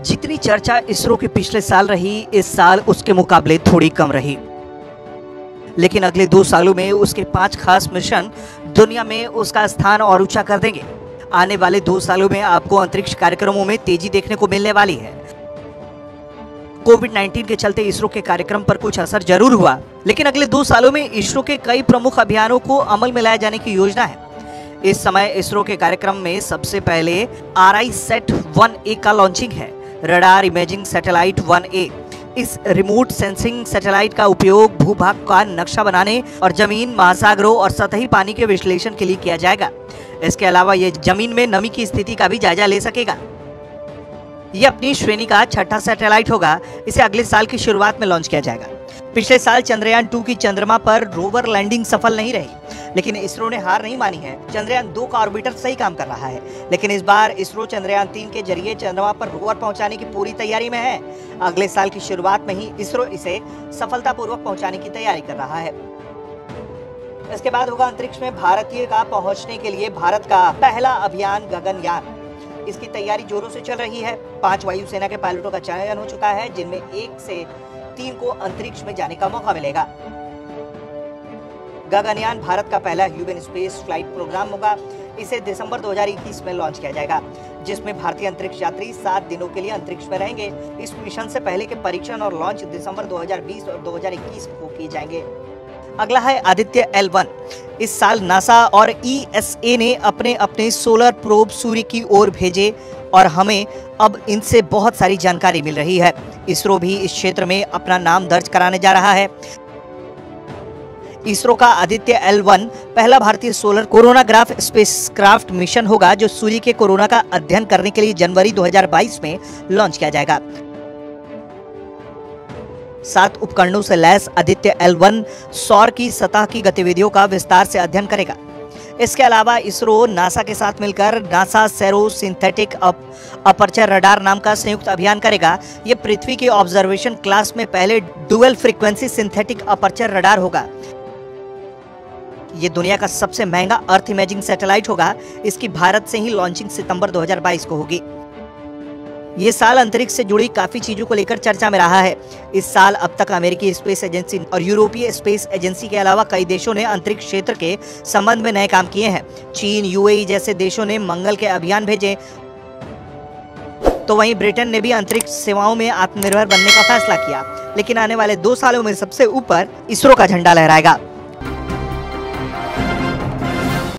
जितनी चर्चा इसरो के पिछले साल रही, इस साल उसके मुकाबले थोड़ी कम रही। लेकिन अगले 2 सालों में उसके 5 खास मिशन दुनिया में उसका स्थान और ऊंचा कर देंगे। आने वाले 2 सालों में आपको अंतरिक्ष कार्यक्रमों में तेजी देखने को मिलने वाली है। कोविड-19 के चलते इसरो के कार्यक्रम पर कुछ असर जरूर हुआ, लेकिन अगले 2 सालों में इसरो के कई प्रमुख अभियानों को अमल में लाए जाने की योजना है। इस समय इसरो के कार्यक्रम में सबसे पहले RISAT 1A का लॉन्चिंग है। रडार इमेजिंग सैटेलाइट 1A इस रिमोट सेंसिंग सैटेलाइट का उपयोग भूभाग का नक्शा बनाने और जमीन, महासागरों और सतही पानी के विश्लेषण के लिए किया जाएगा। इसके अलावा ये जमीन में नमी की स्थिति का भी जायजा ले सकेगा। ये अपनी श्रेणी का 6ठा सैटेलाइट होगा। इसे अगले साल की शुरुआत में लॉन्च किया जाएगा। पिछले साल चंद्रयान 2 की चंद्रमा पर रोवर लैंडिंग सफल नहीं रही, लेकिन इसरो ने हार नहीं मानी है। चंद्रयान 2 का ऑर्बिटर सही काम कर रहा है, लेकिन इस बार इसरो चंद्रयान 3 के जरिए चंद्रमा पर रोवर पहुंचाने की पूरी तैयारी में है। अगले साल की शुरुआत में ही इसरो इसे सफलतापूर्वक पहुंचाने की तैयारी कर रहा है। इसके बाद होगा अंतरिक्ष में भारतीय का पहुंचने के लिए भारत का पहला अभियान गगनयान। इसकी तैयारी जोरों से चल रही है। 5 वायुसेना के पायलटों का चयन हो चुका है, जिनमें 1 से 3 को अंतरिक्ष में जाने का मौका मिलेगा। गगनयान भारत का पहला ह्यूमन स्पेस फ्लाइट प्रोग्राम होगा। इसे दिसंबर 2021 में लॉन्च किया जाएगा, जिसमें भारतीय अंतरिक्ष यात्री 7 दिनों के लिए अंतरिक्ष में रहेंगे। इस मिशन से पहले के परीक्षण और लॉन्च दिसंबर 2020 और 2021 को किए जाएंगे। अगला है आदित्य L1। इस साल नासा और ESA ने अपने अपने सोलर प्रोब सूर्य की ओर भेजे और हमें अब इनसे बहुत सारी जानकारी मिल रही है। इसरो भी इस क्षेत्र में अपना नाम दर्ज कराने जा रहा है। इसरो का आदित्य L1 पहला भारतीय सोलर कोरोनाग्राफ स्पेसक्राफ्ट मिशन होगा, जो सूर्य के कोरोना का अध्ययन करने के लिए जनवरी 2022 में लॉन्च किया जाएगा। 7 उपकरणों से लैस आदित्य L1 सौर की सतह की गतिविधियों का विस्तार से अध्ययन करेगा। इसके अलावा इसरो नासा के साथ मिलकर NASA ISRO synthetic aperture radar नाम का संयुक्त अभियान करेगा। ये पृथ्वी के ऑब्जर्वेशन क्लास में पहले dual frequency synthetic aperture radar होगा। ये दुनिया का सबसे महंगा अर्थ इमेजिंग सैटेलाइट होगा। इसकी भारत से ही लॉन्चिंग सितंबर 2022 को होगी। ये साल अंतरिक्ष से जुड़ी काफी चीजों को लेकर चर्चा में रहा है। इस साल अब तक अमेरिकी स्पेस एजेंसी और यूरोपीय स्पेस एजेंसी के अलावा कई देशों ने अंतरिक्ष क्षेत्र के संबंध में नए काम किए हैं। चीन, UAE जैसे देशों ने मंगल के अभियान भेजे, तो वहीं ब्रिटेन ने भी अंतरिक्ष सेवाओं में आत्मनिर्भर बनने का फैसला किया। लेकिन आने वाले 2 सालों में सबसे ऊपर इसरो का झंडा लहराएगा।